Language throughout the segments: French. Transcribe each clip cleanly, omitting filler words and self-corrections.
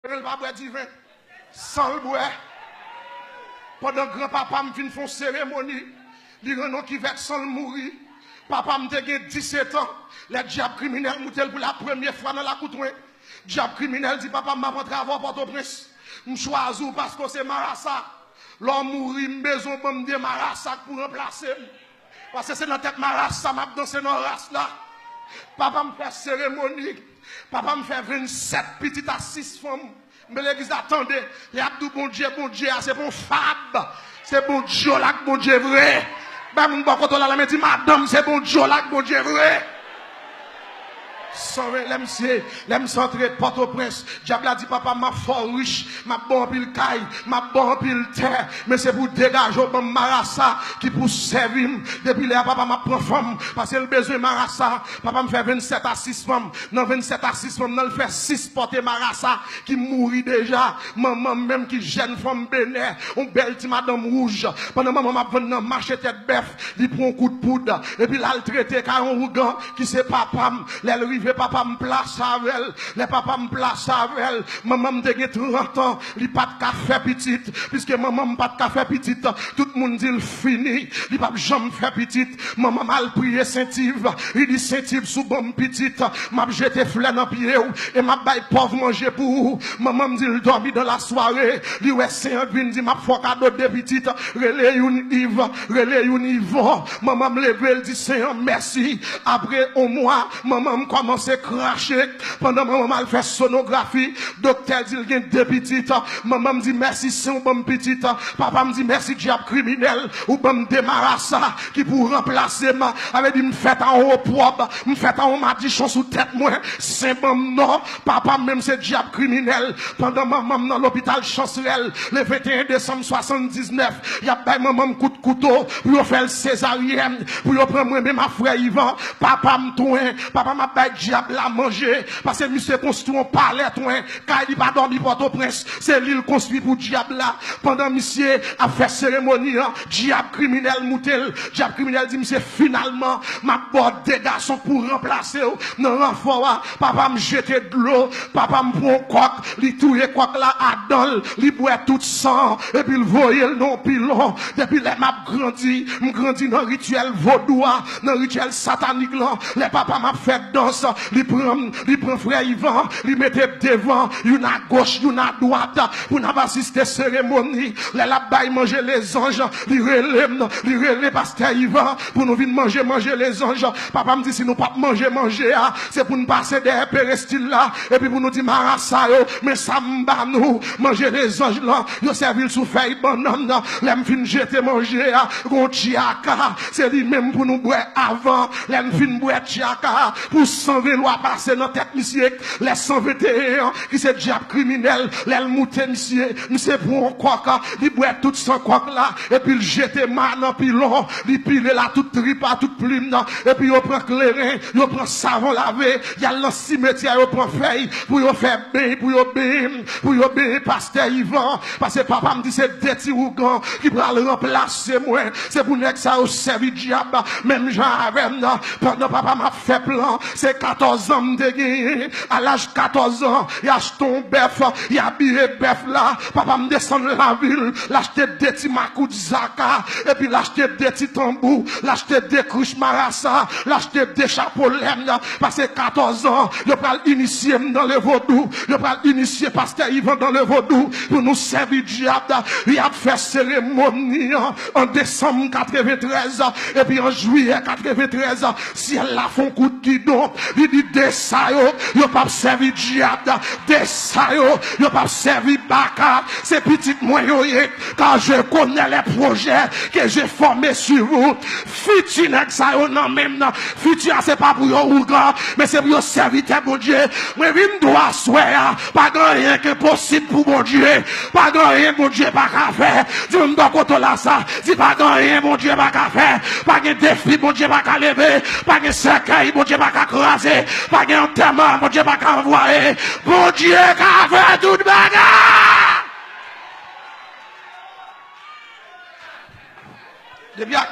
Le pas boire divin. Sans le boire. Pendant que grand-papa me fin font cérémonie, il y a qui veut sans le mourir. Papa me dit 17 ans. Les diables criminels moutent pour la première fois dans la coutouin. Diable criminel dit papa m'a rentré avant Port-au-Prince. Je choisis parce que c'est Marassa. L'homme mourit, maison pour me dire Marassa pour remplacer. Parce que c'est dans la tête Marassa, m'a dansé dans la race là. Papa me fait cérémonie. Papa me fait 27 petites à 6 femmes. Mais l'église attendait. Les abdou bon Dieu, c'est bon fab. C'est bon Dieu là, bon Dieu vrai. Ben, mon bon côté là, la dit madame, c'est bon Dieu là, bon Dieu vrai. L'aime centré Port-au-Prince. Diable a dit papa m'a fort riche, m'a bon pile caille, m'a bon pile terre, mais c'est pour dégager au Marassa qui pour servir. Depuis là papa m'a prend femme parce que le besoin Marassa, papa me fait 27 à 6 femmes. Dans 27 à 6 femmes, il fait 6 porter Marassa qui mourit déjà. Maman même qui jeune femme bénère, on belle petite madame rouge. Pendant maman m'a venu dans marché tête bœuf, il prend un coup de poudre et puis là il traité car un rougan qui c'est papa, les papa me place avec elle, les papas me place avec elle, maman me dégué 30 ans, il pas de café petite, puisque maman me pas de café petite, tout le monde dit il fini, il pas jamais fait petite, maman mal prié Saint-Yves, il dit Saint-Yves sous bonne petite, m'a jeté fleur dans pied et m'a bail pauvre manger pour vous, maman me dit il dormi dans la soirée, il ouais Saint-Yves dit m'a fait cadeau de petite, relais une Yves, relais une Yvon, maman me levé, elle dit Seigneur merci, après au mois, maman me commence à cracher pendant maman mal fait sonographie docteur dit il y a deux petites maman me dit merci c'est un bon petite papa me dit merci diable criminel ou bon démarrer ça qui pour remplacer ma avait dit me fait en haut propre me fait en haut madichon sous tête moi c'est bon non papa même c'est diable criminel pendant maman dans l'hôpital Chancerelle le 21 décembre 79 il y a pas maman coup de couteau pour faire le césarienne pour prendre moi même ma frère Yvan papa me tourne papa m'a diable à manger parce que monsieur construit un palais car il pas dormi Port-au-Prince c'est l'île construit pour diable là pendant monsieur a fait cérémonie diable criminel moutel diable criminel dit monsieur finalement m'a bord des garçons pour remplacer dans renfort papa me jeter de l'eau papa me prend coq li touyer coq là à dol li boit tout sang et puis il voyait le non pilon depuis les m'a grandi me grandi dans rituel vaudois dans rituel satanique là les papa m'a fait danse il prend frère Yvan, il mettait devant, une à gauche, une à droite, pour n'avoir assisté cérémonie. Les là-bas, manger les anges, il relève pasteur Yvan, pour nous venir manger les anges. Papa me dit, si nous pas manger, c'est pour nous passer des pérestiles là, et puis pour nous dire, Marassa, mais ça m'ba nous, manger les anges là, yo servir sous feuille banane, l'aime fin jeter manger, gon chiaka, c'est lui-même pour nous boire avant, l'aime fin boire chiaka, pour 120 lois passer dans tête monsieur les 121 qui c'est diable criminel les mouté monsieur pour un coq il boit tout son coq là et puis il jette man en pilon il pile là toute tripe toute plume et puis il prend clairin il prend savon lavé il y a dans cimetière il prend feuille pour il faire bain pour il bain pasteur Yvan parce que papa me dit c'est des petits ougans qui va le remplacer moi c'est pour nèg ça au service diable même Jean avec pendant papa m'a fait plan c'est 14 ans de gagné à l'âge 14 ans il a acheté un bœuf il a habillé bœuf là papa me descend de la ville l'acheter des petits makou de zaka et puis l'acheter des petits tambours l'acheter des couches Marassa l'acheter des chapeaux laine parce que 14 ans je parle initier dans le vaudou je parle initier pasteur Yvan dans le vaudou pour nous servir diable il a fait cérémonie en décembre 93 et puis en juillet 93 si elle la font coup de guidon il dit des ça yo pas servi diable des ça yo pas servi baka c'est petit moi yo car je connais les projets que j'ai formés sur vous futur nèg ça yo non même futur c'est pas pour yo ougan mais c'est pour yo serviteur bon Dieu moi vinn doit soir pas rien que possible pour bon Dieu pas rien bon Dieu pas qu'à faire tu me dois côté là ça dis pas rien bon Dieu pas qu'à faire pas de défi bon Dieu pas qu'à lever pas de cercueil bon Dieu pas qu'à craser pas de enterrement bon Dieu pas qu'à envoyer bon Dieu qu'à faire toute bagarre depuis à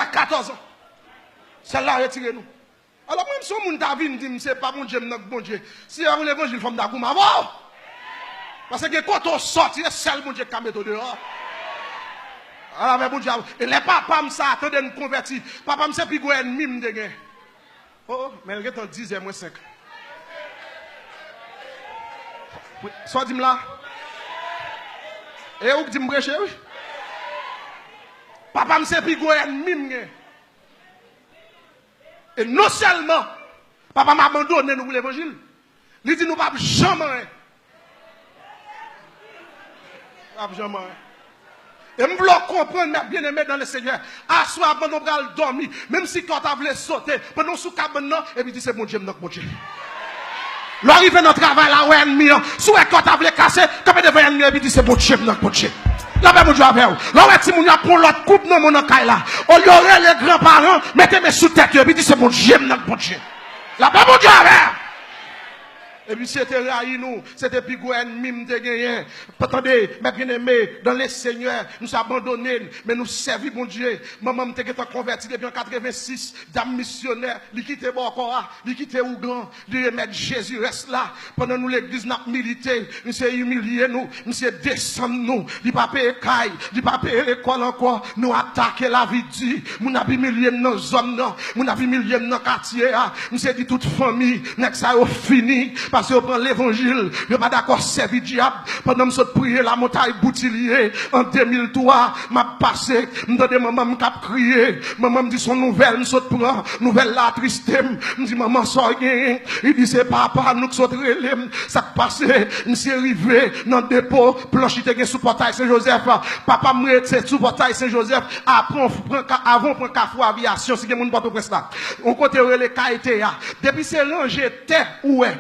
14 ans celle-là retirez-nous Alors, même si on t'a vu, dit, c'est pas mon Dieu, mon Dieu. Si on l'évangile, femme d'Agoum, parce que quand on sort, c'est seul mon Dieu qui a mis dehors. Alors, mais bon Dieu, et les papas, ça, attendez nous convertir. Papa, c'est plus gros ennemi, m'dégué. Oh, mais il est en 10 et moins 5. Soit dis-moi là. Et où dit me prêcher, oui? Papa, c'est plus gros ennemi, et non seulement, papa m'a abandonné nous l'évangile, il dit nous pas jamais. Pas jamais. Et je veux comprendre, bien aimé dans le Seigneur. À soir, pendant qu'on va dormir, même si quand tu voulu sauter, pendant sous cabane, et puis dit c'est mon Dieu, mon Dieu. L'arrive dans le travail là, où ennemi, soit quand tu voulu casser, quand tu devais ennemi, et puis dit c'est mon Dieu, mon Dieu. Là, ben, mon Dieu, avec vous. Là, où si mon Dieu prend l'autre coupe, non, mon caille là. On y aurait les grands-parents, mettez-moi sous tête, et puis dit c'est mon Dieu, mon Dieu. Là, ben, mon Dieu, avec vous. Et puis c'était raï nous, c'était plus gros ennemi de gagner. Attendez, mes bien-aimés, dans les seigneurs, nous abandonnés, mais nous servons mon Dieu. Maman m'était converti depuis en 86, dame missionnaire, il quittait Bokora, il quittait Ougan, il remettre Jésus reste là. Pendant nous l'église n'a milité, nous s'est humilié nous, nous s'est descendu nous, il pas payé caille, il pas payé l'école encore, nous attaquer la vie dit, nous n'a humilié nos hommes, nous n'a humilié nos quartiers, nous s'est dit toute famille, n'est ça fini. Parce qu'on prend l'évangile, je ne pas d'accord servir diable. Pendant que je prier la montagne Boutillier, en 2003, m'a passé, m'donne maman m'a crié, maman me dit son nouvelle, m'saute prend, nouvelle la triste, me dit maman sort rien, il dit c'est papa, nous saute relais, ça passé, m's'est arrivé, dans le dépôt, planche qui sous portail Saint-Joseph, papa m'rete sous portail Saint-Joseph, avant prend cafou aviation, si quelqu'un porte presse là. On côté relais KTA, depuis c'est rangé terre, ouais,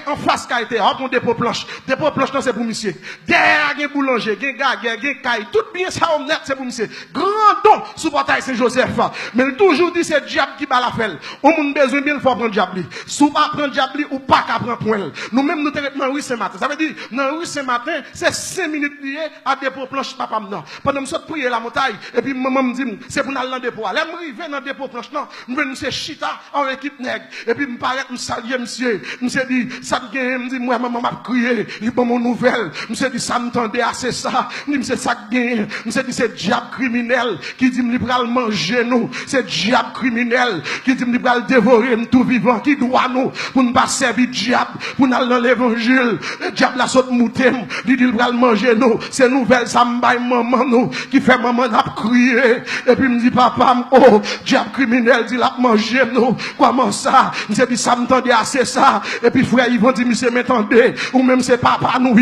en face qualité, hop, on dépôt planche. Dépôt planche, non, c'est pour monsieur. Derrière, il y a boulanger, il y a gaguerre, il y a caille. Tout bien ça, on net, c'est pour monsieur. Grand don, sous portail Saint-Joseph. Mais il toujours dit, c'est diable qui bat la felle. On a besoin bien, il faut prendre diable. Sous pas prendre diable ou pas qu'à prendre point. Nous-mêmes, nous sommes dans la rue ce matin. Ça veut dire, dans la rue ce matin, c'est 5 minutes liées à dépôt planche, papa, non. Pendant que je prier la montagne, et puis maman me dit, c'est pour aller dans le dépôt. Là, je arrive dans le dépôt planche, non. Je vais nous chita en équipe nègre. Et puis, je me paraît, je salue, monsieur. Monsieur dit, ça me dit, moi, maman m'a crié, il bon mon nouvelle. Monsieur dit, ça m'entendait assez ça. Monsieur, ça gagne. Monsieur dit, c'est diable criminel qui dit, il va manger nous. C'est diable criminel qui dit, il va dévorer tout vivant, qui doit nous, pour ne pas servir diable, pour aller dans l'évangile. Le diable la saute mouté, il va manger nous. C'est nouvelle, ça me baille maman nous, qui fait maman n'a crié. Et puis, me dit, papa, oh, diable criminel, dit, la manger nous. Comment ça? Monsieur dit, ça m'entendait assez ça. Et puis, frère, ils vont dire, monsieur, m'entendez, ou même c'est papa nous,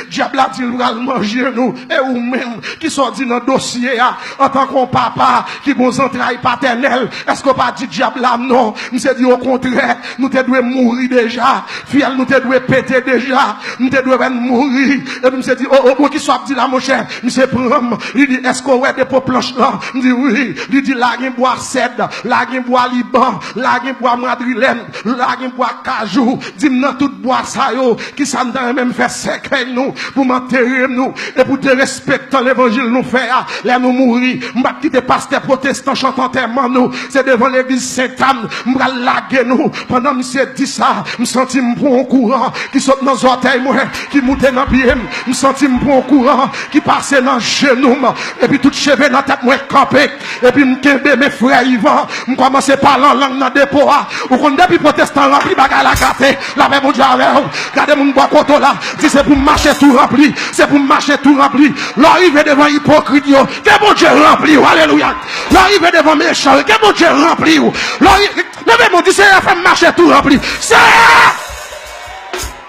diable a dit, il va manger nous, et ou même, qui sont dit dans le dossier, en tant qu'on papa, qui vont entrailles paternelles, est-ce qu'on pas dit diable là, non, monsieur dit au contraire, nous te devons mourir déjà, fiel, nous te devons péter déjà, nous te devons mourir, et puis monsieur dit, oh, qui soit dit là, mon cher, monsieur prend, il dit, est-ce qu'on ouais des pots planches là, il dit oui, il dit, la guin bois cèdre, la guin bois liban, la guin bois madrilène, la guin bois cajou, dis-moi tout bois ça yo, qui s'en même fait séquelle nous, pour m'enterrer nous, et pour te respecter l'évangile nous faire, là nous mourir, m'ba quitter pasteur protestant chantant tellement nous, c'est devant l'église Sainte-Anne, m'ba laguer nous, pendant monsieur dit ça, m'senti m'prend courant, qui saute dans orteil moi, qui monte dans pied, m'senti m'prend courant, qui passe dans genou, et puis tout cheveux dans tête moi campé, et puis m'kembe mes frères Yvan, m'commence à parler en langue dans dépôt, ou qu'on depuis protestant rempli bagay la gâté, la même mon Dieu avec vous, regardez mon bois koto là, si c'est pour marcher tout rempli, c'est pour marcher tout rempli, l'arrive devant hypocrite, que mon Dieu rempli, alléluia, l'arrive devant méchant, que mon Dieu rempli, levez mon Dieu, c'est la femme marcher tout rempli, c'est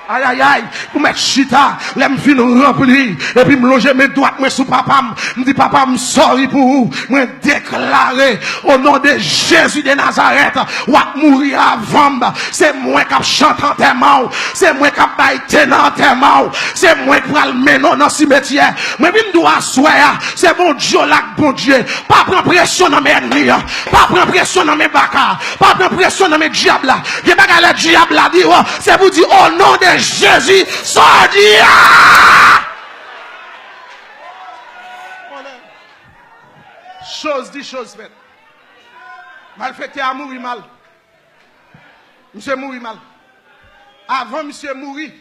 aïe aïe aïe, pour mettre chita, l'aime fin rempli, et puis me loger mes doigts, moi sous papa, me dit papa, me sorry pour vous, moi déclarer au nom de Jésus de Nazareth, ou à mourir avant, c'est moi qui chante en termant, c'est moi qui baille en termant, c'est moi qui va le mener dans le cimetière, moi je dois asseoir, c'est bon Dieu là, bon Dieu, pas prendre pression dans mes ennemis, pas prendre pression dans mes bacas, pas prendre pression dans mes diables là, les bagages le diable là, dit, c'est vous dire au nom de Jésus, sorti. Chose dit, chose faite. Mal fait, à mourir mal. Monsieur mourit mal. Avant monsieur mourir,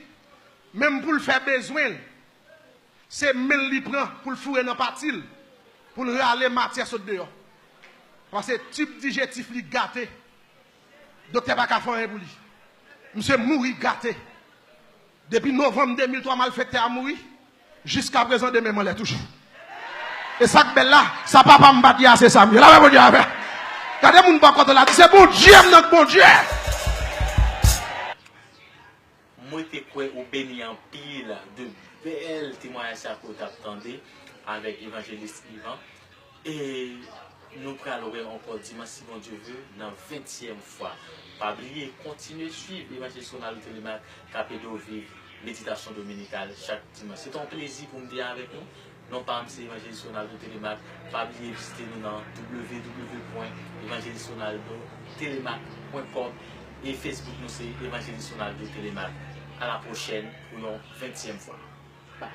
même pour le faire besoin, c'est mille li prend pour le fourrer dans partil, pour le râler matière sur dehors. Parce que type digestif li gâté. Docteur pas faire rien pour lui. Monsieur mourir gâté. Depuis novembre 2003, mal fait à mourir. Jusqu'à présent, de même, on l'est toujours. Et ça que là, ça papa m'a dit, c'est ça. Là, bon Dieu, regardez mon pas contre là, c'est bon Dieu, notre bon Dieu. Moi, je suis béni en pile de belles témoignages que vous attendez avec l'évangéliste Yvan. Et nous parlerons encore dimanche, si bon Dieu veut, dans la 20e fois. Pas oublier, continuez à suivre l'évangéliste Sonal Télémac, Capédo Vive, méditation dominicale chaque dimanche. C'est un plaisir pour me dire avec nous. Non pas c'est l'évangéliste Sonal Télémac. Pas oublier de visiter nous dans www.évangélistesonaltélémac.com et Facebook nous c'est évangéliste Sonal Télémac. À la prochaine pour une 20e fois. Bye.